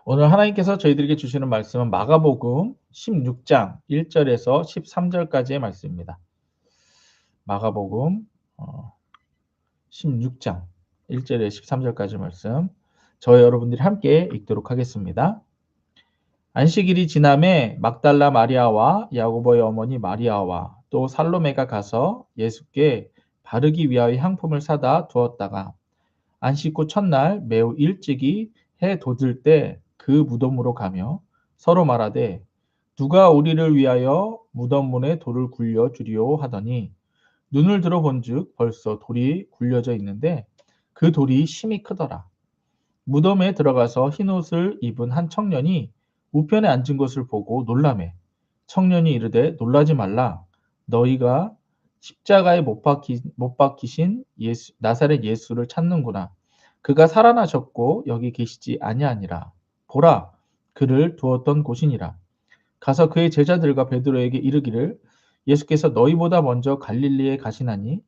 오늘 하나님께서 저희들에게 주시는 말씀은 마가복음 16장 1절에서 13절까지의 말씀입니다. 마가복음 16장 1절에 13절까지 말씀 저희 여러분들이 함께 읽도록 하겠습니다. 안식일이 지남에 막달라 마리아와 야고보의 어머니 마리아와 또 살로메가 가서 예수께 바르기 위하여 향품을 사다 두었다가 안식 후 첫날 매우 일찍이 해 돋을 때 그 무덤으로 가며 서로 말하되 누가 우리를 위하여 무덤 문에 돌을 굴려 주리오 하더니 눈을 들어 본즉 벌써 돌이 굴려져 있는데 그 돌이 심히 크더라. 무덤에 들어가서 흰옷을 입은 한 청년이 우편에 앉은 것을 보고 놀라매 청년이 이르되 놀라지 말라. 너희가 십자가에 못 박히신 예수, 나사렛 예수를 찾는구나. 그가 살아나셨고 여기 계시지 아니하니라. 보라, 그를 두었던 곳이니라. 가서 그의 제자들과 베드로에게 이르기를 예수께서 너희보다 먼저 갈릴리에 가시나니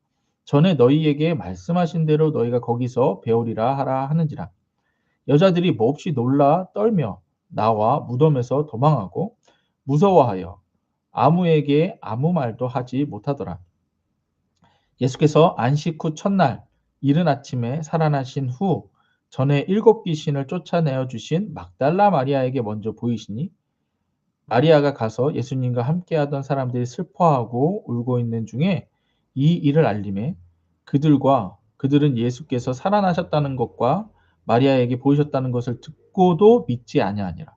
전에 너희에게 말씀하신 대로 너희가 거기서 배우리라 하라 하는지라. 여자들이 몹시 놀라 떨며 나와 무덤에서 도망하고 무서워하여 아무에게 아무 말도 하지 못하더라. 예수께서 안식 후 첫날 이른 아침에 살아나신 후 전에 7 귀신을 쫓아내어 주신 막달라 마리아에게 먼저 보이시니 마리아가 가서 예수님과 함께하던 사람들이 슬퍼하고 울고 있는 중에 이 일을 알림에 그들은 예수께서 살아나셨다는 것과 마리아에게 보이셨다는 것을 듣고도 믿지 아니하니라.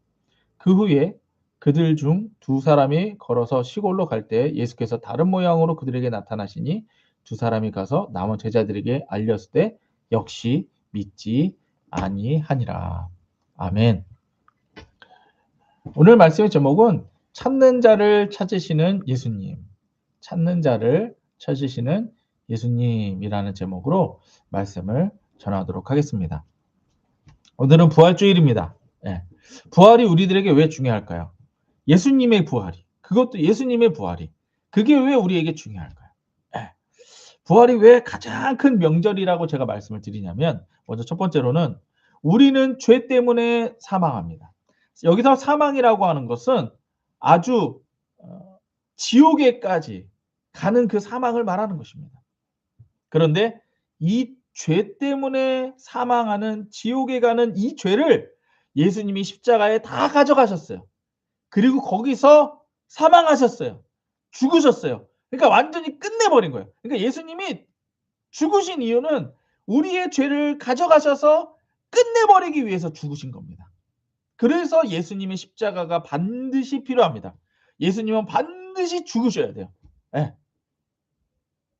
그 후에 그들 중 2 사람이 걸어서 시골로 갈 때 예수께서 다른 모양으로 그들에게 나타나시니 2 사람이 가서 남은 제자들에게 알렸을 때 역시 믿지 아니하니라. 아멘. 오늘 말씀의 제목은 찾는 자를 찾으시는 예수님. 찾는 자를 찾으시는 예수님이라는 제목으로 말씀을 전하도록 하겠습니다. 오늘은 부활주일입니다. 예. 부활이 우리들에게 왜 중요할까요? 예수님의 부활이. 그것도 예수님의 부활이. 그게 왜 우리에게 중요할까요? 예. 부활이 왜 가장 큰 명절이라고 제가 말씀을 드리냐면 먼저 첫 번째로는 우리는 죄 때문에 사망합니다. 여기서 사망이라고 하는 것은 아주 지옥에까지 가는 그 사망을 말하는 것입니다. 그런데 이 죄 때문에 사망하는 지옥에 가는 이 죄를 예수님이 십자가에 다 가져가셨어요. 그리고 거기서 사망하셨어요. 죽으셨어요. 그러니까 완전히 끝내버린 거예요. 그러니까 예수님이 죽으신 이유는 우리의 죄를 가져가셔서 끝내버리기 위해서 죽으신 겁니다. 그래서 예수님의 십자가가 반드시 필요합니다. 예수님은 반드시 죽으셔야 돼요. 예.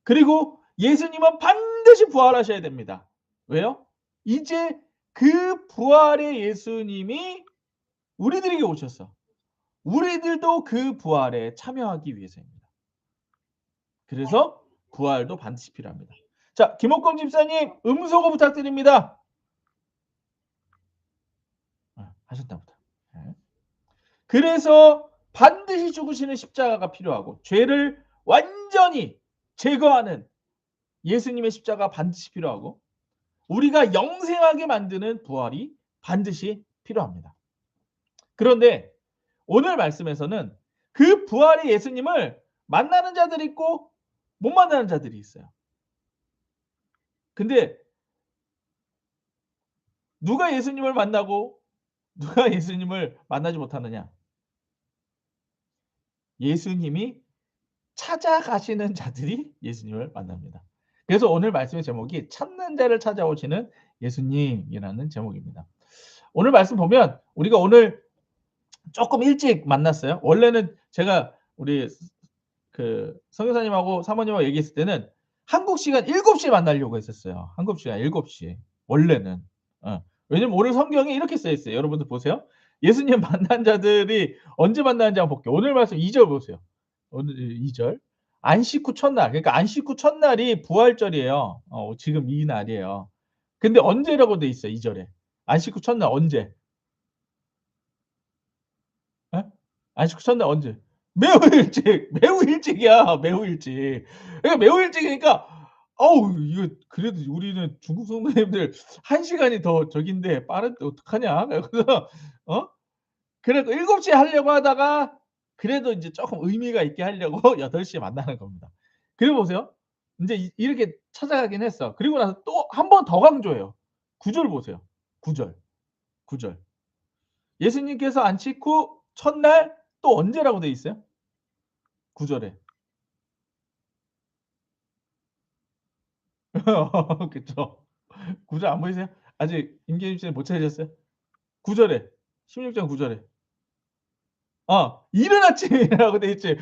그리고 예수님은 반드시 부활하셔야 됩니다. 왜요? 이제 그 부활의 예수님이 우리들에게 오셨어. 우리들도 그 부활에 참여하기 위해서입니다. 그래서 부활도 반드시 필요합니다. 자, 김옥권 집사님 음소거 부탁드립니다. 하셨나 보다. 네. 그래서 반드시 죽으시는 십자가가 필요하고 죄를 완전히 제거하는 예수님의 십자가가 반드시 필요하고 우리가 영생하게 만드는 부활이 반드시 필요합니다. 그런데 오늘 말씀에서는 그 부활의 예수님을 만나는 자들이 있고 못 만나는 자들이 있어요. 근데 누가 예수님을 만나고 누가 예수님을 만나지 못하느냐? 예수님이 찾아가시는 자들이 예수님을 만납니다. 그래서 오늘 말씀의 제목이 찾는 자를 찾아오시는 예수님이라는 제목입니다. 오늘 말씀 보면 우리가 오늘 조금 일찍 만났어요. 원래는 제가 우리 그 선교사님하고 사모님하고 얘기했을 때는 한국 시간 7시에 만나려고 했었어요. 한국 시간 7시. 원래는. 왜냐면 오늘 성경에 이렇게 써 있어요. 여러분들 보세요. 예수님 만난 자들이 언제 만나는지 한번 볼게요. 오늘 말씀 2절 보세요. 오늘 2절. 안식 후 첫날. 그러니까 안식 후 첫날이 부활절이에요. 지금 이 날이에요. 근데 언제라고 돼 있어요. 2절에. 안식 후 첫날 언제? 예? 안식 후 첫날 언제? 매우 일찍. 매우 일찍이야. 매우 일찍. 그러니까 매우 일찍이니까 어우 이거 그래도 우리는 중국 성도님들 1시간이 더 저긴데 빠른데 어떡하냐. 그래서 어 그래도 7시에 하려고 하다가 그래도 인제 쪼끔 의미가 있게 하려고 8시에 만나는 겁니다. 그리고 보세요. 인제 이렇게 찾아가긴 했어. 그리고 나서 또 한 번 더 강조해요. 구절 보세요. 구절, 구절. 예수님께서 안식 후 첫날 또 언제라고 돼 있어요? 구절에. 그쵸. 구절 안 보이세요? 아직 임계임 씨는 못 찾으셨어요? 9절에 16장 9절에 이른 아침이라고 돼 있지.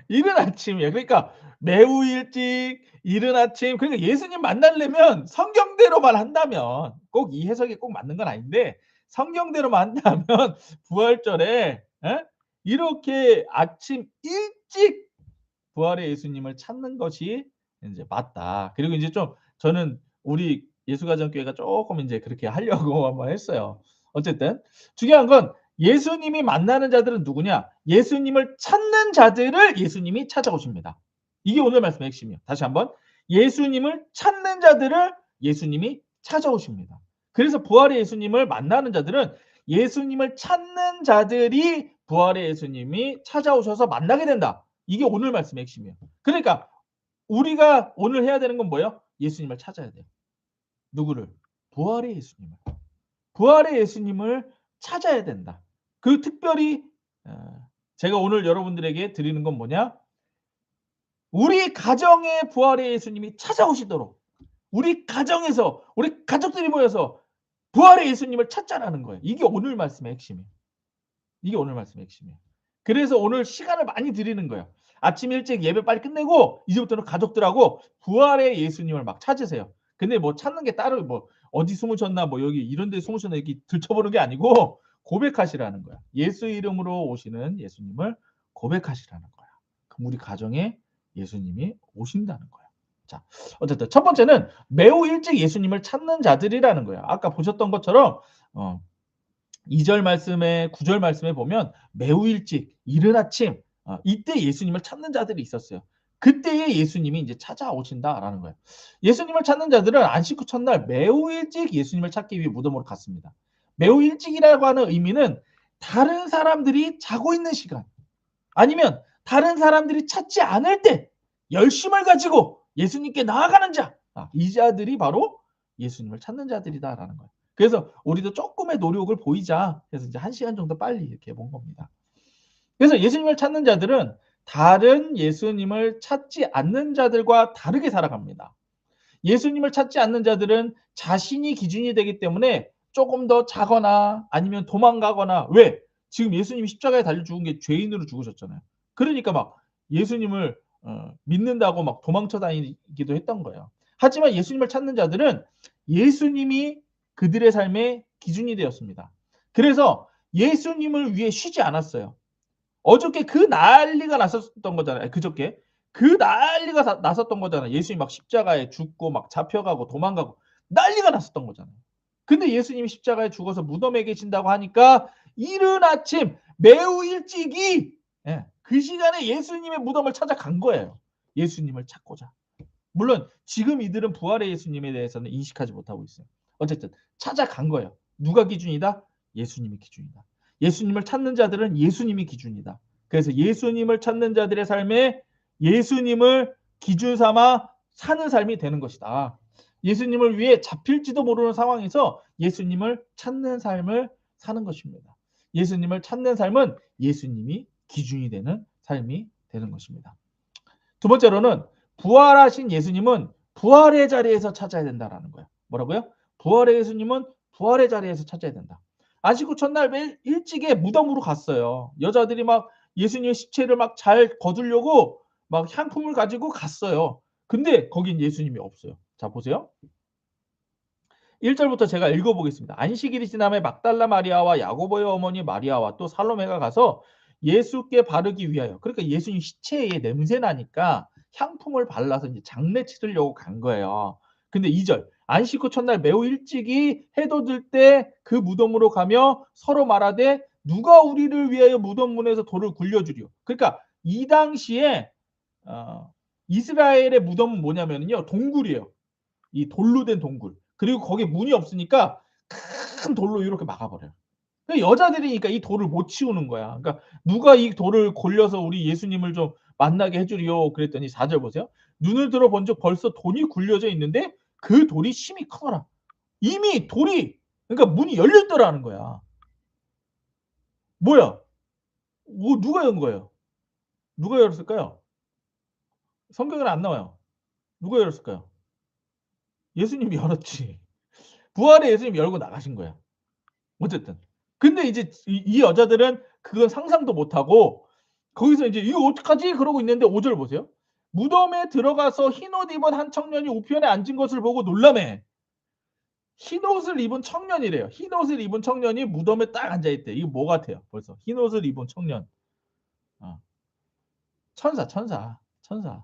이른 아침이에요. 그러니까 매우 일찍 이른 아침 그러니까 예수님 만나려면 성경대로만 한다면 꼭 이 해석이 꼭 맞는 건 아닌데 성경대로만 한다면 부활절에 예? 이렇게 아침 일찍 부활의 예수님을 찾는 것이 인제 맞다. 그리고 인제 좀 저는 우리 예수가정교회가 쪼끔 인제 그렇게 하려고 한번 했어요. 어쨌든 중요한 건 예수님이 만나는 자들은 누구냐? 예수님을 찾는 자들을 예수님이 찾아오십니다. 이게 오늘 말씀의 핵심이에요. 다시 한번 예수님을 찾는 자들을 예수님이 찾아오십니다. 그래서 부활의 예수님을 만나는 자들은 예수님을 찾는 자들이 부활의 예수님이 찾아오셔서 만나게 된다. 이게 오늘 말씀의 핵심이에요. 그러니까 우리가 오늘 해야 되는 건 뭐예요? 예수님을 찾아야 돼요. 누구를? 부활의 예수님을. 부활의 예수님을 찾아야 된다. 그 특별히 제가 오늘 여러분들에게 드리는 건 뭐냐? 우리 가정에 부활의 예수님이 찾아오시도록 우리 가정에서 우리 가족들이 모여서 부활의 예수님을 찾자라는 거예요. 이게 오늘 말씀의 핵심이에요. 이게 오늘 말씀의 핵심이에요. 그래서 오늘 시간을 많이 드리는 거예요. 아침 일찍 예배 빨리 끝내고 이제부터는 가족들하고 부활의 예수님을 막 찾으세요. 근데 뭐 찾는 게 따로 뭐 어디 숨으셨나 뭐 여기 이런 데 숨으셨나 이렇게 들춰보는 게 아니고 고백하시라는 거야. 예수 이름으로 오시는 예수님을 고백하시라는 거야. 그럼 우리 가정에 예수님이 오신다는 거야. 자, 어쨌든 첫 번째는 매우 일찍 예수님을 찾는 자들이라는 거야. 아까 보셨던 것처럼 2절 말씀에 9절 말씀에 보면 매우 일찍 이른 아침 이때 예수님을 찾는 자들이 있었어요. 그때에 예수님이 이제 찾아오신다라는 거예요. 예수님을 찾는 자들은 안식 후 첫날 매우 일찍 예수님을 찾기 위해 무덤으로 갔습니다. 매우 일찍이라고 하는 의미는 다른 사람들이 자고 있는 시간 아니면 다른 사람들이 찾지 않을 때 열심을 가지고 예수님께 나아가는 자. 이 자들이 바로 예수님을 찾는 자들이다라는 거예요. 그래서 우리도 쪼끔의 노력을 보이자 해서 이제 1시간 정도 빨리 이렇게 본 겁니다. 그래서 예수님을 찾는 자들은 다른 예수님을 찾지 않는 자들과 다르게 살아갑니다. 예수님을 찾지 않는 자들은 자신이 기준이 되기 때문에 조금 더 자거나 아니면 도망가거나 왜? 지금 예수님이 십자가에 달려 죽은 게 죄인으로 죽으셨잖아요. 그러니까 막 예수님을 믿는다고 막 도망쳐 다니기도 했던 거예요. 하지만 예수님을 찾는 자들은 예수님이 그들의 삶의 기준이 되었습니다. 그래서 예수님을 위해 쉬지 않았어요. 어저께 그 난리가 났었던 거잖아요. 그저께. 그 난리가 났었던 거잖아요. 예수님이 막 십자가에 죽고 막 잡혀가고 도망가고 난리가 났었던 거잖아요. 근데 예수님이 십자가에 죽어서 무덤에 계신다고 하니까 이른 아침 매우 일찍이 그 시간에 예수님의 무덤을 찾아간 거예요. 예수님을 찾고자. 물론 지금 이들은 부활의 예수님에 대해서는 인식하지 못하고 있어요. 어쨌든 찾아간 거예요. 누가 기준이다? 예수님이 기준이다. 예수님을 찾는 자들은 예수님이 기준이다. 그래서 예수님을 찾는 자들의 삶에 예수님을 기준 삼아 사는 삶이 되는 것이다. 예수님을 위해 잡힐지도 모르는 상황에서 예수님을 찾는 삶을 사는 것입니다. 예수님을 찾는 삶은 예수님이 기준이 되는 삶이 되는 것입니다. 두 번째로는 부활하신 예수님은 부활의 자리에서 찾아야 된다라는 거예요. 뭐라고요? 부활의 예수님은 부활의 자리에서 찾아야 된다. 안식 후 첫날 매일 일찍에 무덤으로 갔어요. 여자들이 막 예수님의 시체를 막 잘 거두려고 막 향품을 가지고 갔어요. 근데 거긴 예수님이 없어요. 자, 보세요. 1절부터 제가 읽어보겠습니다. 안식일이 지남에 막달라 마리아와 야고보의 어머니 마리아와 또 살로메가 가서 예수께 바르기 위하여 그러니까 예수님 시체에 냄새 나니까 향품을 발라서 이제 장례 치르려고 간 거예요. 근데 2절 안식 후 첫날 매우 일찍이 해도 들 때 그 무덤으로 가며 서로 말하되 누가 우리를 위하여 무덤 문에서 돌을 굴려주리요. 그러니까 이 당시에 어 이스라엘의 무덤은 뭐냐면요, 동굴이에요. 이 돌로 된 동굴. 그리고 거기에 문이 없으니까 큰 돌로 이렇게 막아버려요. 여자들이니까 이 돌을 못 치우는 거야. 그러니까 누가 이 돌을 골려서 우리 예수님을 좀 만나게 해주리요. 그랬더니 4절 보세요. 눈을 들어본 적 벌써 돌이 굴려져 있는데 그 돌이 심히 크더라. 이미 돌이, 그러니까 문이 열렸더라는 거야. 뭐야? 뭐 누가 연 거예요? 누가 열었을까요? 성경에는 안 나와요. 누가 열었을까요? 예수님이 열었지. 부활의 예수님이 열고 나가신 거야. 어쨌든. 근데 이제 이 여자들은 그건 상상도 못하고 거기서 이제 이거 어떡하지? 그러고 있는데 5절 보세요. 무덤에 들어가서 흰옷 입은 한 청년이 우편에 앉은 것을 보고 놀라매. 흰옷을 입은 청년이래요. 흰옷을 입은 청년이 무덤에 딱 앉아있대. 이거 뭐 같아요? 벌써 흰옷을 입은 청년. 천사, 천사, 천사.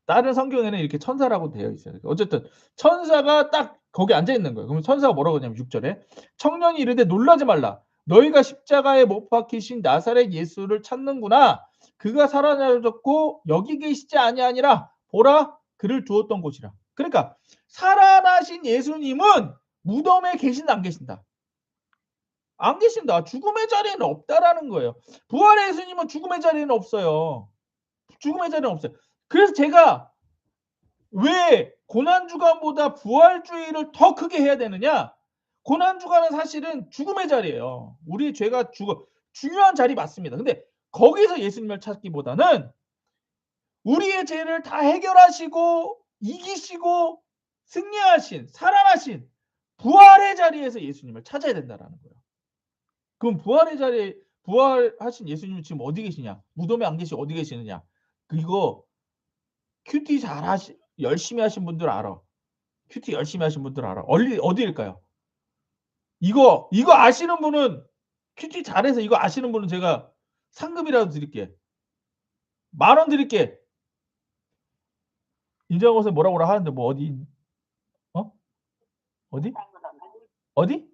다른 성경에는 이렇게 천사라고 되어 있어요. 어쨌든 천사가 딱 거기 앉아 있는 거예요. 그러면 천사가 뭐라고 하냐면 6절에 청년이 이르되 놀라지 말라. 너희가 십자가에 못 박히신 나사렛 예수를 찾는구나. 그가 살아나셨고 여기 계시지 아니하니라. 보라 그를 두었던 곳이라. 그러니까 살아나신 예수님은 무덤에 계신다 안 계신다? 안 계신다. 죽음의 자리에는 없다라는 거예요. 부활의 예수님은 죽음의 자리에는 없어요. 죽음의 자리는 없어요. 그래서 제가 왜 고난주간보다 부활주의를 더 크게 해야 되느냐? 고난주간은 사실은 죽음의 자리예요. 우리의 죄가 중요한 자리 맞습니다. 근데 거기서 예수님을 찾기보다는 우리의 죄를 다 해결하시고 이기시고 승리하신 살아나신 부활의 자리에서 예수님을 찾아야 된다라는 거예요. 그럼 부활의 자리에 부활하신 예수님은 지금 어디 계시냐? 무덤에 안 계시고 어디 계시느냐? 이거 큐티 열심히 하신 분들 알아. 큐티 열심히 하신 분들 알아. 어디일까요? 이거 아시는 분은 큐티 잘해서 이거 아시는 분은 제가 상금이라도 드릴게. 10,000원 드릴게. 인정하고서 뭐라 하는데 뭐 어디? 어? 어디? 어디?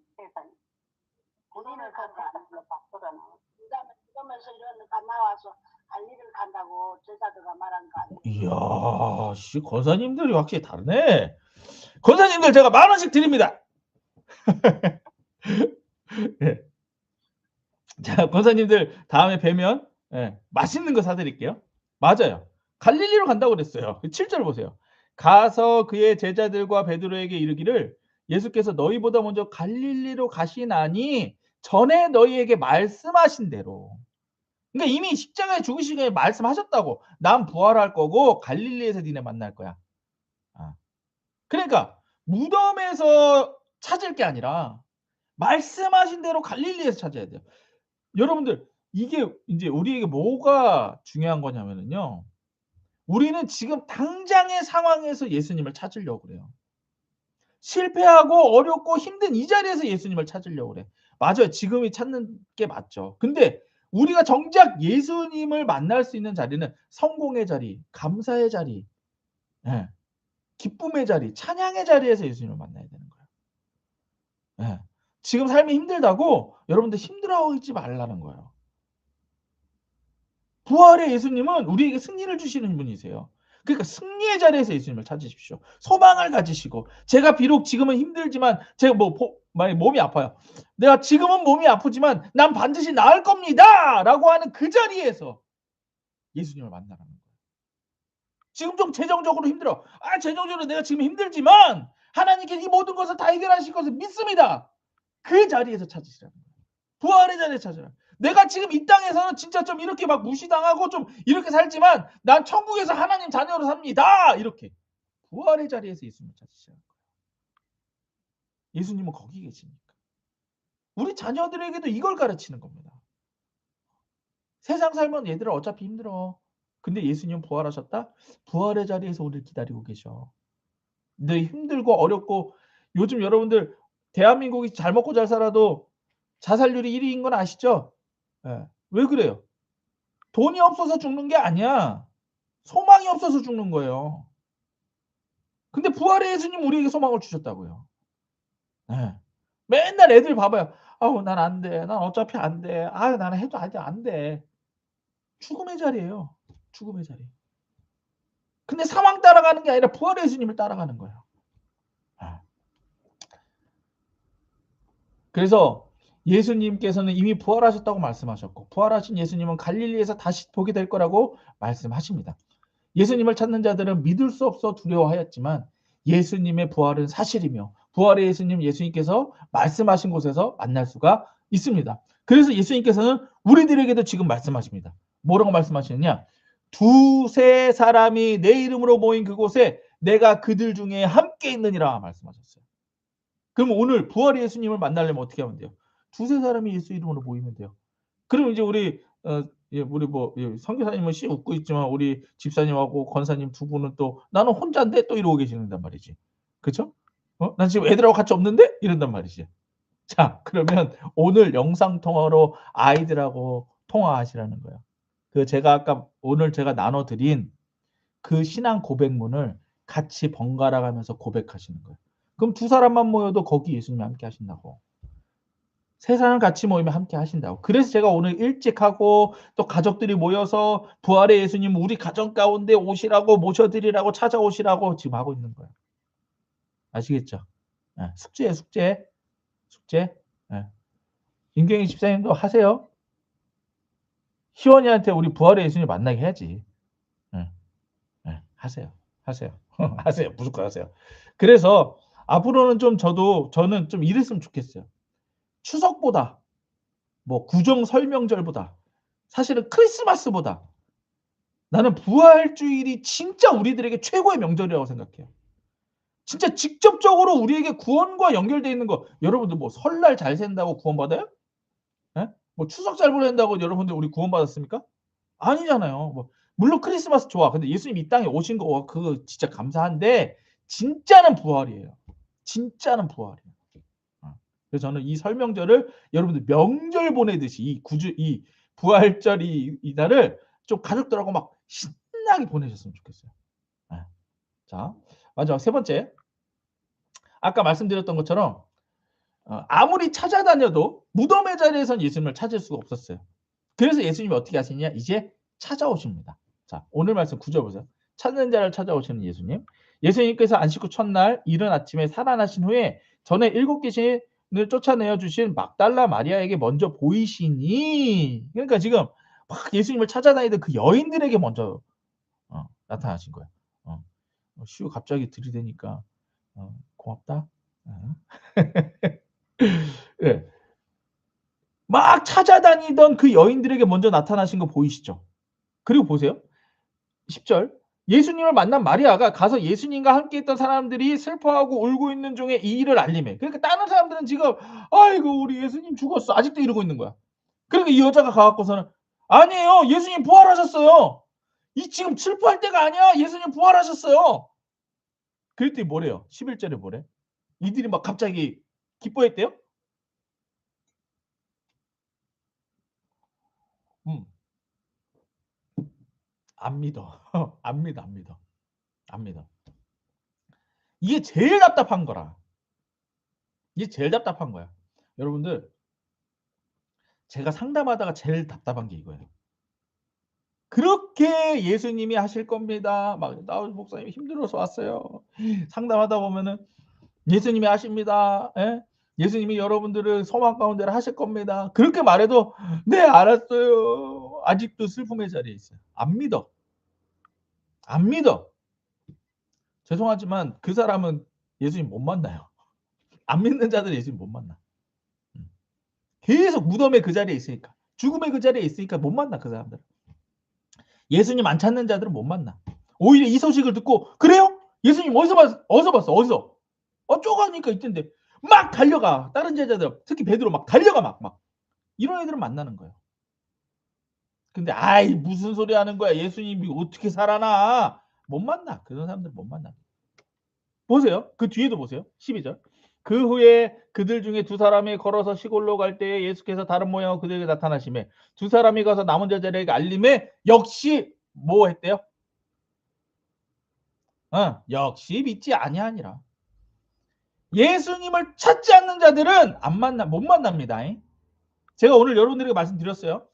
이야, 씨, 권사님들이 확실히 다르네. 권사님들 제가 10,000원씩 드립니다. 네. 자, 권사님들 다음에 뵈면 맛있는 거 사드릴게요. 맞아요. 갈릴리로 간다고 그랬어요. 7절 보세요. 가서 그의 제자들과 베드로에게 이르기를 예수께서 너희보다 먼저 갈릴리로 가시나니 전에 너희에게 말씀하신 대로. 그러니까 이미 십자가에 죽으시기 전에 말씀하셨다고. 난 부활할 거고 갈릴리에서 니네 만날 거야. 그러니까 무덤에서 찾을 게 아니라 말씀하신 대로 갈릴리에서 찾아야 돼요. 여러분들 이게 이제 우리에게 뭐가 중요한 거냐면요. 우리는 지금 당장의 상황에서 예수님을 찾으려고 그래요. 실패하고 어렵고 힘든 이 자리에서 예수님을 찾으려고 그래. 맞아요. 지금이 찾는 게 맞죠. 근데 우리가 정작 예수님을 만날 수 있는 자리는 성공의 자리, 감사의 자리, 기쁨의 자리, 찬양의 자리에서 예수님을 만나야 되는 거예요. 지금 삶이 힘들다고 여러분들 힘들어하지 말라는 거예요. 부활의 예수님은 우리에게 승리를 주시는 분이세요. 그러니까 승리의 자리에서 예수님을 찾으십시오. 소망을 가지시고 제가 비록 지금은 힘들지만 제가 몸이 아파요. 내가 지금은 몸이 아프지만 난 반드시 나을 겁니다. 라고 하는 그 자리에서 예수님을 만나라는 거예요. 지금 좀 재정적으로 힘들어. 재정적으로 내가 지금 힘들지만 하나님께 이 모든 것을 다 해결하실 것을 믿습니다. 그 자리에서 찾으시라는 거예요. 부활의 자리에 찾으라. 내가 지금 이 땅에서는 진짜 좀 이렇게 막 무시당하고 좀 이렇게 살지만 난 천국에서 하나님 자녀로 삽니다. 이렇게. 부활의 자리에서 예수님을 찾으시라는 거예요. 예수님은 거기 계시니까. 우리 자녀들에게도 이걸 가르치는 겁니다. 세상 살면 얘들아 어차피 힘들어. 근데 예수님 부활하셨다? 부활의 자리에서 우리를 기다리고 계셔. 늘 힘들고 어렵고 요즘 여러분들 대한민국이 잘 먹고 잘 살아도 자살률이 1위인 건 아시죠? 왜 그래요? 돈이 없어서 죽는 게 아니야. 소망이 없어서 죽는 거예요. 근데 부활의 예수님 우리에게 소망을 주셨다고요. 맨날 애들 봐봐요. 난 안 돼. 난 어차피 안 돼. 나는 해도 안 돼. 죽음의 자리예요. 죽음의 자리. 근데 사망 따라가는 게 아니라 부활의 예수님을 따라가는 거예요. 그래서 예수님께서는 이미 부활하셨다고 말씀하셨고 부활하신 예수님은 갈릴리에서 다시 보게 될 거라고 말씀하십니다. 예수님을 찾는 자들은 믿을 수 없어 두려워하였지만 예수님의 부활은 사실이며 부활의 예수님께서 말씀하신 곳에서 만날 수가 있습니다. 그래서 예수님께서는 우리들에게도 지금 말씀하십니다. 뭐라고 말씀하시느냐? 두세 사람이 내 이름으로 모인 그곳에 내가 그들 중에 함께 있느니라 말씀하셨어요. 그럼 오늘 부활의 예수님을 만나려면 어떻게 하면 돼요? 두세 사람이 예수 이름으로 모이면 돼요. 그럼 이제 우리 선교사님은 씩 웃고 있지만 우리 집사님하고 권사님 두 분은 또 나는 혼자인데 또 이러고 계시는단 말이지. 그죠? 난 지금 애들하고 같이 없는데 이런단 말이지. 자, 그러면 오늘 영상 통화로 아이들하고 통화하시라는 거예요. 그 제가 아까 오늘 제가 나눠드린 그 신앙 고백문을 같이 번갈아 가면서 고백하시는 거예요. 그럼 두 사람만 모여도 거기 예수님이 함께 하신다고. 세 사람 같이 모이면 함께 하신다고. 그래서 제가 오늘 일찍 하고 또 가족들이 모여서 부활의 예수님 우리 가정 가운데 오시라고 모셔드리라고 찾아오시라고 지금 하고 있는 거예요. 아시겠죠? 예, 숙제예요, 숙제. 숙제. 예. 임경희 집사님도 하세요. 희원이한테 우리 부활의 예수님 만나게 해야지. 예. 예. 하세요. 하세요. 하세요. 무조건 하세요. 그래서 앞으로는 좀 저는 좀 이랬으면 좋겠어요. 추석보다 뭐 구정 설명절보다 사실은 크리스마스보다 나는 부활주일이 진짜 우리들에게 최고의 명절이라고 생각해요. 진짜 직접적으로 우리에게 구원과 연결되어 있는 거 여러분들 뭐 설날 잘 샌다고 구원받아요? 예? 뭐 추석 잘 보낸다고 여러분들 우리 구원받았습니까? 아니잖아요. 뭐 물론 크리스마스 좋아. 근데 예수님 이 땅에 오신 거 그거 진짜 감사한데 진짜는 부활이에요. 진짜는 부활이에요. 그래서 저는 이 설명절을 여러분들 명절 보내듯이 이 부활절 이날을 좀 가족들하고 막 신나게 보내셨으면 좋겠어요. 예. 자, 마지막 세 번째. 아까 말씀드렸던 것처럼 아무리 찾아다녀도 무덤의 자리에선 예수님을 찾을 수가 없었어요. 그래서 예수님이 어떻게 하시냐? 이제 찾아오십니다. 자, 오늘 말씀 9절 보세요. 찾는 자를 찾아오시는 예수님. 예수님께서 안식 후 첫날 이른 아침에 살아나신 후에 전에 7귀신을 쫓아내어 주신 막달라 마리아에게 먼저 보이시니 그러니까 지금 막 예수님을 찾아다니던 그 여인들에게 먼저 나타나신 거예요. 시우 갑자기 들이대니까 고맙다. 예. 막 찾아다니던 그 여인들에게 먼저 나타나신 거 보이시죠? 그리고 보세요. 10절. 예수님을 만난 마리아가 가서 예수님과 함께 있던 사람들이 슬퍼하고 울고 있는 중에 이 일을 알림해. 그러니까 다른 사람들은 지금 아이고 우리 예수님 죽었어. 아직도 이러고 있는 거야. 그러니까 이 여자가 가 갖고서는 아니에요. 예수님 부활하셨어요. 이 지금 슬퍼할 때가 아니야. 예수님 부활하셨어요. 그랬더니 뭐래요? 11절에 뭐래? 이들이 막 갑자기 기뻐했대요? 음. 안 믿어. 안 믿어, 안 믿어. 안 믿어. 이게 제일 답답한 거라. 이게 제일 답답한 거야. 여러분들 제가 상담하다가 제일 답답한 게 이거예요. 그렇게 예수님이 하실 겁니다. 막 나 목사님 힘들어서 왔어요. 상담하다 보면은 예수님이 하십니다. 예? 예수님이 여러분들을 소망 가운데를 하실 겁니다. 그렇게 말해도 네 알았어요. 아직도 슬픔의 자리에 있어요. 안 믿어. 안 믿어. 죄송하지만 그 사람은 예수님 못 만나요. 안 믿는 자들은 예수님 못 만나. 계속 무덤의 그 자리에 있으니까. 죽음의 그 자리에 있으니까 못 만나 그 사람들. 예수님 안 찾는 자들은 못 만나. 오히려 이 소식을 듣고 그래요? 예수님 어디서 봤어? 어디서? 어쩌고 하니까 있던데 막 달려가. 다른 제자들 특히 베드로 막 달려가 막. 이런 애들은 만나는 거예요. 근데 아이 무슨 소리 하는 거야. 예수님이 어떻게 살아나. 못 만나. 그런 사람들 못 만나. 보세요. 그 뒤에도 보세요. 12절. 그 후에 그들 중에 두 사람이 걸어서 시골로 갈 때에 예수께서 다른 모양으로 그들에게 나타나시매 두 사람이 가서 남은 자들에게 알림에 역시 뭐 했대요? 역시 믿지 아니하니라. 예수님을 찾지 않는 자들은 못 만납니다. 제가 오늘 여러분들에게 말씀드렸어요.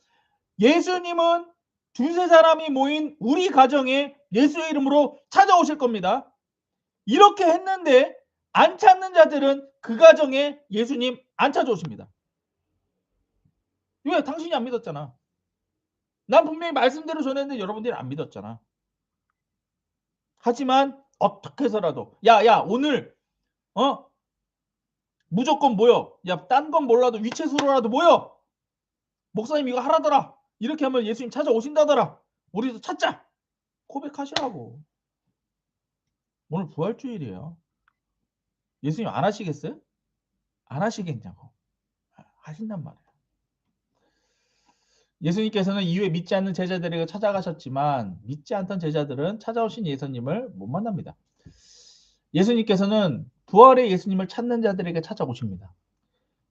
예수님은 두세 사람이 모인 우리 가정에 예수의 이름으로 찾아오실 겁니다. 이렇게 했는데 안 찾는 자들은 그 가정에 예수님 안 찾아오십니다. 왜? 당신이 안 믿었잖아. 난 분명히 말씀대로 전했는데 여러분들이 안 믿었잖아. 하지만 어떻게 해서라도 야 오늘 무조건 모여. 야 딴 건 몰라도 위챗으로라도 모여. 목사님 이거 하라더라. 이렇게 하면 예수님 찾아오신다더라. 우리도 찾자. 고백하시라고. 오늘 부활주일이에요. 예수님 안 하시겠어요? 안 하시겠냐고. 하신단 말이에요. 예수님께서는 이후에 믿지 않는 제자들에게 찾아가셨지만 믿지 않던 제자들은 찾아오신 예수님을 못 만납니다. 예수님께서는 부활의 예수님을 찾는 자들에게 찾아오십니다.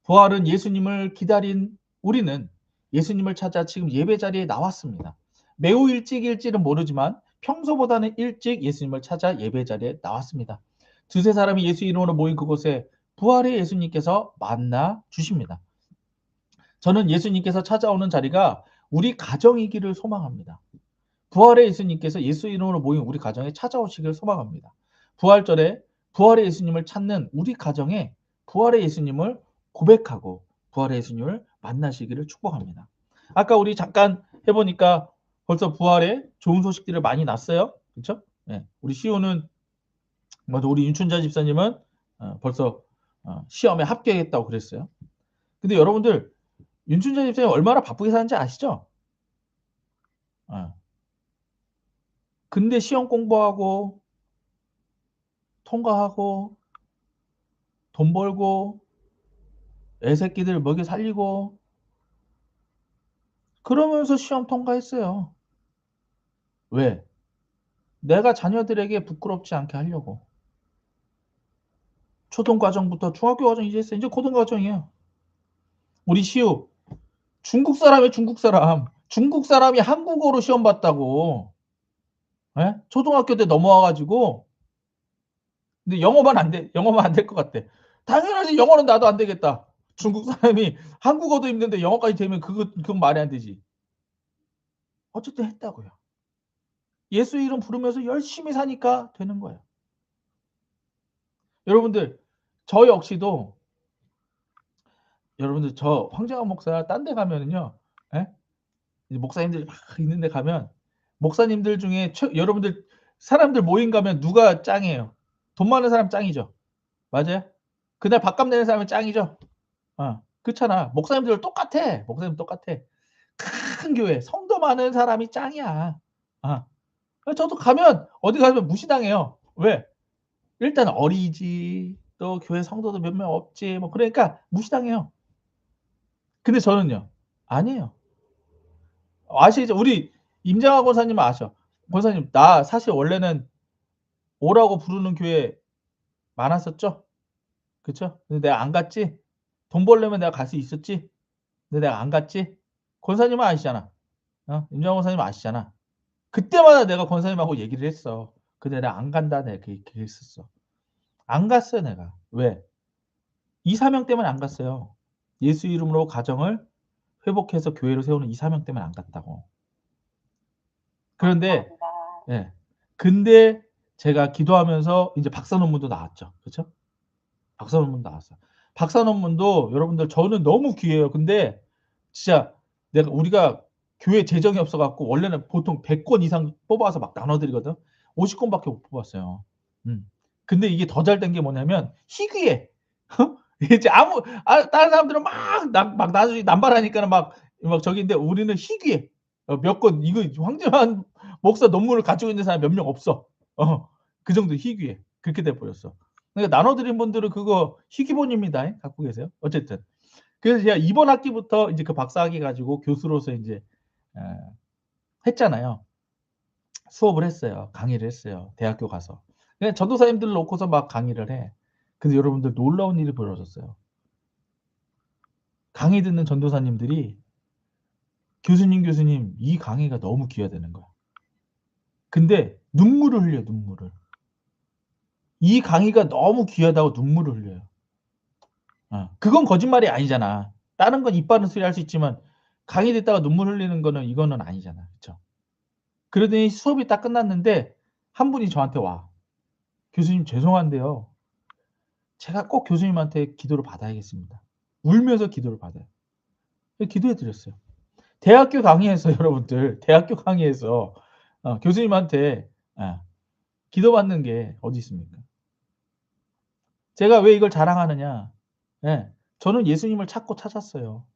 부활은 예수님을 기다린 우리는 예수님을 찾아 지금 예배 자리에 나왔습니다. 매우 일찍일지는 모르지만 평소보다는 일찍 예수님을 찾아 예배 자리에 나왔습니다. 두세 사람이 예수 이름으로 모인 그곳에 부활의 예수님께서 만나 주십니다. 저는 예수님께서 찾아오는 자리가 우리 가정이기를 소망합니다. 부활의 예수님께서 예수 이름으로 모인 우리 가정에 찾아오시기를 소망합니다. 부활절에 부활의 예수님을 찾는 우리 가정에 부활의 예수님을 고백하고 부활의 예수님을 만나시기를 축복합니다. 아까 우리 잠깐 해보니까 벌써 부활의 좋은 소식들을 많이 났어요. 그렇죠? 네. 우리 시호는 먼저 우리 윤춘자 집사님은 벌써 시험에 합격했다고 그랬어요. 근데 여러분들 윤춘자 집사님 얼마나 바쁘게 사는지 아시죠? 근데 시험 공부하고 통과하고 돈 벌고 애새끼들 먹여 살리고 그러면서 시험 통과했어요. 왜? 내가 자녀들에게 부끄럽지 않게 하려고. 초등과정부터 중학교 과정 이제 했어요. 이제 고등과정이에요. 우리 시우 중국 사람이에요. 중국 사람. 중국 사람이 한국어로 시험 봤다고. 예? 초등학교 때 넘어와가지고 근데 영어만 안 돼. 영어만 안 될 것 같대. 당연하지. 영어는 나도 안 되겠다. 중국 사람이 한국어도 힘든데 영어까지 되면 그건 말이 안 되지. 어쨌든 했다고요. 예수 이름 부르면서 열심히 사니까 되는 거예요. 여러분들 저 역시도 여러분들 저 황정환 목사 딴 데 가면은요. 예? 목사님들 막 있는 데 가면 목사님들 중에 여러분들 사람들 모임 가면 누가 짱이에요? 돈 많은 사람 짱이죠. 맞아요? 그날 밥값 내는 사람은 짱이죠. 그렇잖아. 목사님들 똑같아. 목사님 똑같아. 큰 교회 성도 많은 사람이 짱이야. 저도 가면 어디 가면 무시당해요. 왜? 일단 어리지. 또 교회 성도도 몇 명 없지. 뭐 그러니까 무시당해요. 근데 저는요. 아니에요. 아시죠? 우리 임장하 권사님은 아셔. 권사님 나 사실 원래는 오라고 부르는 교회 많았었죠? 그쵸? 근데 내가 안 갔지? 돈 벌려면 내가 갈 수 있었지? 근데 내가 안 갔지? 권사님은 아시잖아. 임장하 권사님 아시잖아. 그때마다 내가 권사님하고 얘기를 했어. 근데 내가 안 간다 내가 그렇게 했었어. 안 갔어요 내가. 왜? 이 사명 때문에 안 갔어요. 예수 이름으로 가정을 회복해서 교회를 세우는 이 사명 때문에 안 갔다고. 그런데 예. 근데 제가 기도하면서 이제 박사 논문도 나왔죠. 그렇죠? 박사 논문 나왔어요. 박사 논문도 여러분들 저는 너무 귀해요. 근데 진짜 우리가 교회 재정이 없어 갖고 원래는 보통 100권 이상 뽑아서 막 나눠 드리거든. 50권밖에 못 뽑았어요. 근데 이게 더 잘 된 게 뭐냐면 희귀해. 이제 다른 사람들은 막 나중에 남발하니까는 막 저기인데 우리는 희귀해. 몇 권 이거 황정환 목사 논문을 가지고 있는 사람 몇 명 없어. 그 정도 희귀해. 그렇게 돼 버렸어. 그러니까 나눠드린 분들은 그거 희귀본입니다. 갖고 계세요. 어쨌든 그래서 제가 이번 학기부터 이제 그 박사학위 가지고 교수로서 이제 했잖아요. 수업을 했어요. 강의를 했어요. 대학교 가서. 그냥 전도사님들 놓고서 막 강의를 해. 근데 여러분들 놀라운 일이 벌어졌어요. 강의 듣는 전도사님들이 교수님 이 강의가 너무 귀하다는 거야. 근데 눈물을 흘려요. 눈물을. 이 강의가 너무 귀하다고 눈물을 흘려요. 그건 거짓말이 아니잖아. 다른 건 이빨은 소리 할 수 있지만 강의 듣다가 눈물 흘리는 거는 이거는 아니잖아. 그렇죠? 그러더니 수업이 딱 끝났는데 한 분이 저한테 와. 교수님 죄송한데요. 제가 꼭 교수님한테 기도를 받아야겠습니다. 울면서 기도를 받아요. 기도해 드렸어요. 대학교 강의에서 여러분들 대학교 강의에서 교수님한테 기도받는 게 어디 있습니까? 제가 왜 이걸 자랑하느냐? 예. 저는 예수님을 찾고 찾았어요.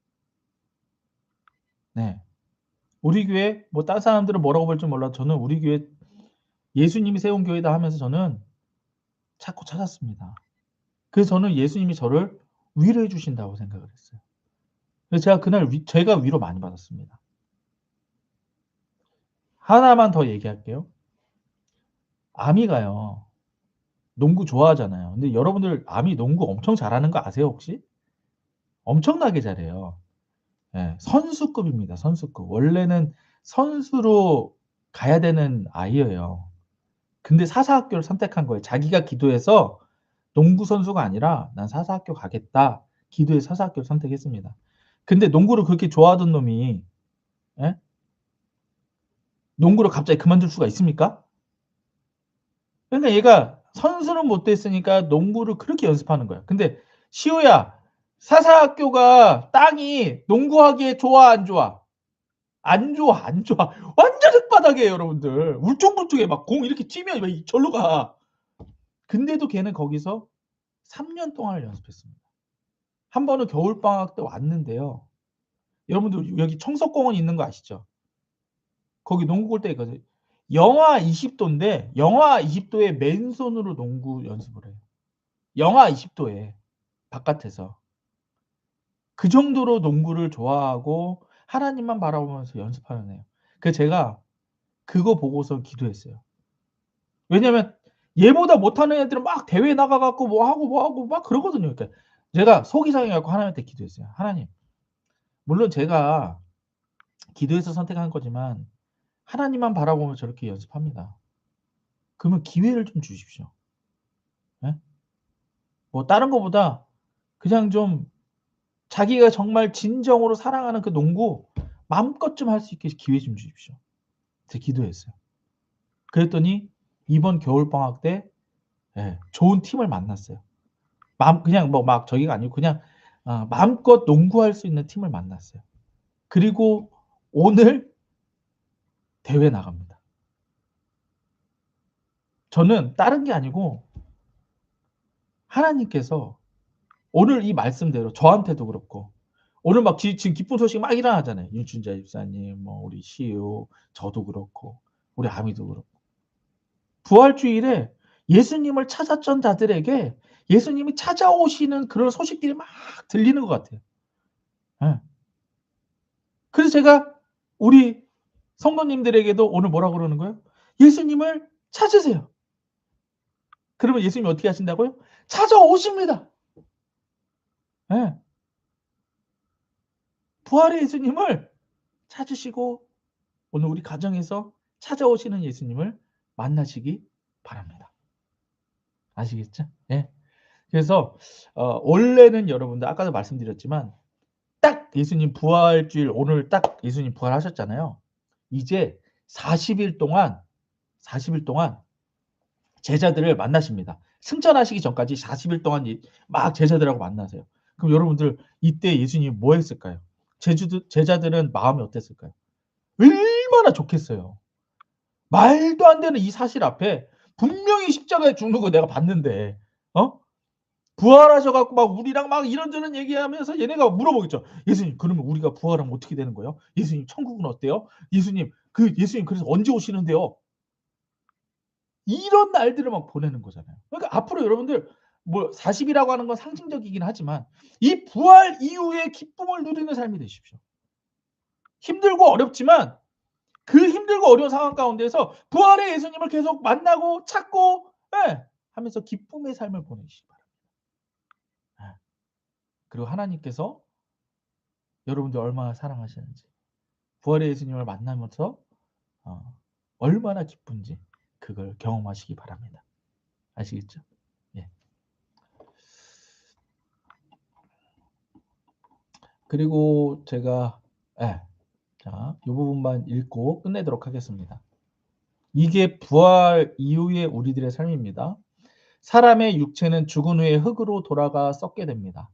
네. 우리 교회 뭐 딴 사람들은 뭐라고 볼지 몰라도 저는 우리 교회 예수님이 세운 교회다 하면서 저는 찾고 찾았습니다. 그래서 저는 예수님이 저를 위로해 주신다고 생각을 했어요. 그래서 제가 그날 제가 위로 많이 받았습니다. 하나만 더 얘기할게요. 아미가요. 농구 좋아하잖아요. 근데 여러분들 아미 농구 엄청 잘하는 거 아세요, 혹시? 엄청나게 잘해요. 예. 선수급입니다, 선수급. 원래는 선수로 가야 되는 아이예요. 근데 사사학교를 선택한 거예요. 자기가 기도해서 농구 선수가 아니라 '난 사사학교 가겠다.' 기도해서 사사학교를 선택했습니다. 근데 농구를 그렇게 좋아하던 놈이 예? 농구를 갑자기 그만둘 수가 있습니까? 그러니까 얘가 선수는 못 됐으니까 농구를 그렇게 연습하는 거야. 근데 시호야, 사사학교가 땅이 농구하기에 좋아 안 좋아? 안 좋아, 안 좋아. 완전 흙바닥이에요, 여러분들. 울퉁불퉁해. 막 공 이렇게 튀면 막 절로 가. 근데도 걔는 거기서 3년 동안을 연습했습니다. 한 번은 겨울방학 때 왔는데요. 여러분들 여기 청석공원 있는 거 아시죠? 거기 농구 골대 있거든요. 영하 20 도인데 영하 20 도에 맨손으로 농구 연습을 해요. 영하 20 도에 바깥에서. 그 정도로 농구를 좋아하고 하나님만 바라보면서 연습하는 애예요. 그래서 제가 그거 보고서 기도했어요. 왜냐면 얘보다 못하는 애들은 막 대회 나가 갖고 뭐 하고 막 그러거든요. 그러니까 제가 속이 상해 갖고 하나님한테 기도했어요. 하나님, 물론 제가 기도해서 선택한 거지만 하나님만 바라보면 저렇게 연습합니다. 그러면 기회를 좀 주십시오. 예? 뭐 다른 거보다 그냥 좀 자기가 정말 진정으로 사랑하는 그 농구 마음껏 좀 할 수 있게 기회 좀 주십시오. 제가 기도했어요. 그랬더니 이번 겨울방학 때 좋은 팀을 만났어요. 그냥 뭐 막 저기가 아니고 그냥 마음껏 농구할 수 있는 팀을 만났어요. 그리고 오늘 대회 나갑니다. 저는 다른 게 아니고 하나님께서 오늘 이 말씀대로 저한테도 그렇고 오늘 막 지금 기쁜 소식 막 일어나잖아요. 윤춘자 집사님, 뭐 우리 시우, 저도 그렇고 우리 아미도 그렇고. 부활주일에 예수님을 찾았던 자들에게 예수님이 찾아오시는 그런 소식들이 막 들리는 것 같아요. 예. 그래서 제가 우리 성도님들에게도 오늘 뭐라고 그러는 거예요? 예수님을 찾으세요. 그러면 예수님이 어떻게 하신다고요? 찾아오십니다. 예. 부활의 예수님을 찾으시고 오늘 우리 가정에서 찾아오시는 예수님을 만나시기 바랍니다. 아시겠죠? 예. 그래서 원래는 여러분들 아까도 말씀드렸지만 딱 예수님 부활주일 오늘 딱 예수님 부활하셨잖아요. 이제 40일 동안 40일 동안 제자들을 만나십니다. 승천하시기 전까지 40일 동안 막 제자들하고 만나세요. 그럼 여러분들 이때 예수님이 뭐 했을까요? 제자들은 마음이 어땠을까요? 얼마나 좋겠어요. 말도 안 되는 이 사실 앞에 분명히 십자가에 죽는 거 내가 봤는데 어? 부활하셔 갖고 막 우리랑 막 이런저런 얘기하면서 얘네가 물어보겠죠. "예수님 그러면 우리가 부활하면 어떻게 되는 거예요? 예수님 천국은 어때요? 예수님 그래서 언제 오시는데요?" 이런 날들을 막 보내는 거잖아요. 그러니까 앞으로 여러분들 뭐 40 이라고 하는 건 상징적이긴 하지만 이 부활 이후의 기쁨을 누리는 삶이 되십시오. 힘들고 어렵지만 그 힘들고 어려운 상황 가운데서 부활의 예수님을 계속 만나고 찾고 하면서 기쁨의 삶을 보내시기 바랍니다. 예. 그리고 하나님께서 여러분들 얼마나 사랑하시는지 부활의 예수님을 만나면서 얼마나 기쁜지 그걸 경험하시기 바랍니다. 아시겠죠? 예. 그리고 제가 자, 이 부분만 읽고 끝내도록 하겠습니다. 이게 부활 이후의 우리들의 삶입니다. 사람의 육체는 죽은 후에 흙으로 돌아가 썩게 됩니다.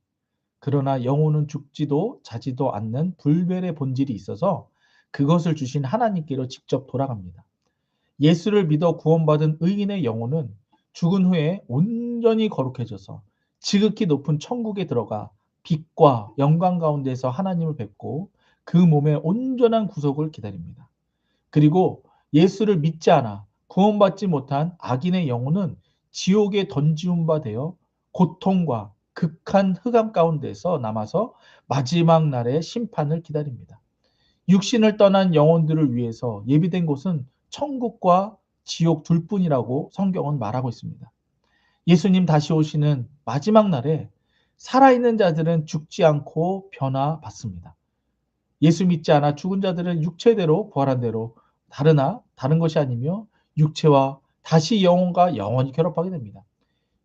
그러나 영혼은 죽지도 자지도 않는 불멸의 본질이 있어서 그것을 주신 하나님께로 직접 돌아갑니다. 예수를 믿어 구원받은 의인의 영혼은 죽은 후에 온전히 거룩해져서 지극히 높은 천국에 들어가 빛과 영광 가운데서 하나님을 뵙고 그 몸의 온전한 구속을 기다립니다. 그리고 예수를 믿지 않아 구원받지 못한 악인의 영혼은 지옥에 던지운 바 되어 고통과 극한 흑암 가운데서 남아서 마지막 날의 심판을 기다립니다. 육신을 떠난 영혼들을 위해서 예비된 곳은 천국과 지옥 둘뿐이라고 성경은 말하고 있습니다. 예수님 다시 오시는 마지막 날에 살아있는 자들은 죽지 않고 변화받습니다. 예수 믿지 않아 죽은 자들은 육체대로 부활한 대로 다른 것이 아니며 육체와 다시 영혼과 영원히 결합하게 됩니다.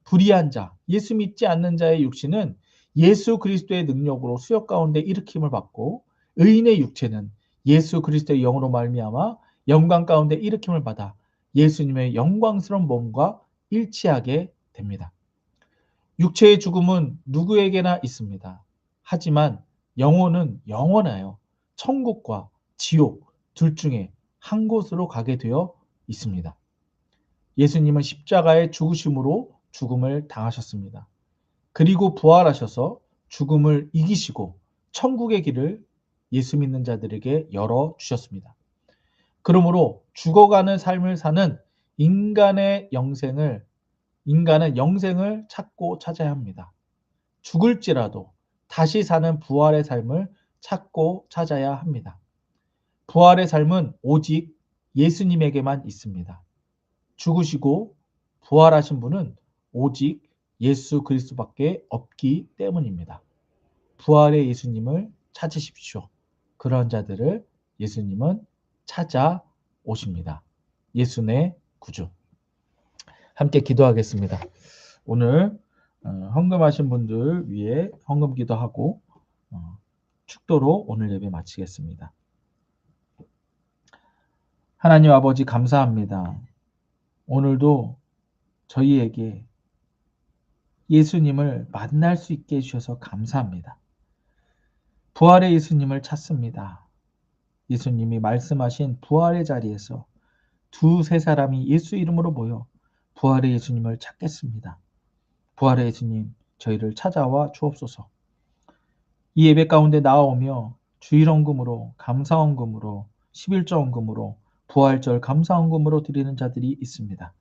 불의한 자, 예수 믿지 않는 자의 육신은 예수 그리스도의 능력으로 수욕 가운데 일으킴을 받고 의인의 육체는 예수 그리스도의 영으로 말미암아 영광 가운데 일으킴을 받아 예수님의 영광스러운 몸과 일치하게 됩니다. 육체의 죽음은 누구에게나 있습니다. 하지만 영혼은 영원하여 천국과 지옥 둘 중에 한 곳으로 가게 되어 있습니다. 예수님은 십자가의 죽으심으로 죽음을 당하셨습니다. 그리고 부활하셔서 죽음을 이기시고 천국의 길을 예수 믿는 자들에게 열어주셨습니다. 그러므로 죽어가는 삶을 사는 인간은 영생을 찾고 찾아야 합니다. 죽을지라도 다시 사는 부활의 삶을 찾고 찾아야 합니다. 부활의 삶은 오직 예수님에게만 있습니다. 죽으시고 부활하신 분은 오직 예수 그리스도밖에 없기 때문입니다. 부활의 예수님을 찾으십시오. 그런 자들을 예수님은 찾아오십니다. 예수의 구주. 함께 기도하겠습니다. 오늘 헌금하신 분들 위해 헌금 기도하고 축도로 오늘 예배 마치겠습니다. 하나님 아버지 감사합니다. 오늘도 저희에게 예수님을 만날 수 있게 해주셔서 감사합니다. 부활의 예수님을 찾습니다. 예수님이 말씀하신 부활의 자리에서 두세 사람이 예수 이름으로 모여 부활의 예수님을 찾겠습니다. 부활의 예수님, 저희를 찾아와 주옵소서. 이 예배 가운데 나아오며 주일헌금으로, 감사헌금으로, 11조 헌금으로, 부활절 감사헌금으로 드리는 자들이 있습니다.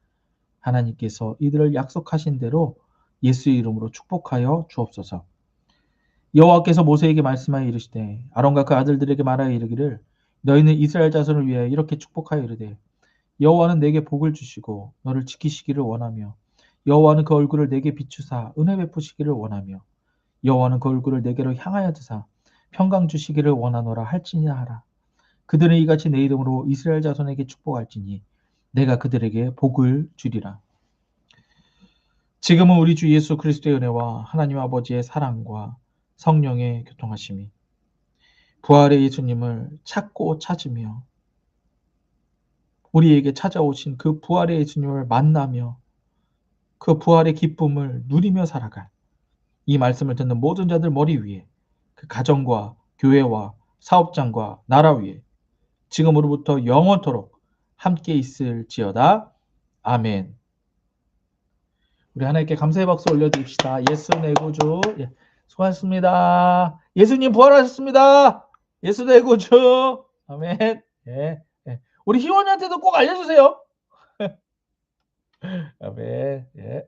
하나님께서 이들을 약속하신 대로 예수의 이름으로 축복하여 주옵소서. 여호와께서 모세에게 말씀하여 이르시되 아론과 그 아들들에게 말하여 이르기를 너희는 이스라엘 자손을 위하여 이렇게 축복하여 이르되 여호와는 내게 복을 주시고 너를 지키시기를 원하며 여호와는 그 얼굴을 내게 비추사 은혜 베푸시기를 원하며 여호와는 그 얼굴을 내게로 향하여 드사 평강 주시기를 원하노라 할지니라 하라. 그들은 이같이 내 이름으로 이스라엘 자손에게 축복할지니 내가 그들에게 복을 주리라. 지금은 우리 주 예수 그리스도의 은혜와 하나님 아버지의 사랑과 성령의 교통하심이 부활의 예수님을 찾고 찾으며 우리에게 찾아오신 그 부활의 예수님을 만나며 그 부활의 기쁨을 누리며 살아갈 이 말씀을 듣는 모든 자들 머리 위에 그 가정과 교회와 사업장과 나라 위에 지금으로부터 영원토록 함께 있을지어다. 아멘. 우리 하나님께 감사의 박수 올려드립시다. 예수 내 구주. 예, 수고하셨습니다. 예수님 부활하셨습니다. 예수 내 구주. 아멘. 예, 예. 우리 희원이한테도 꼭 알려주세요. 아멘. 예.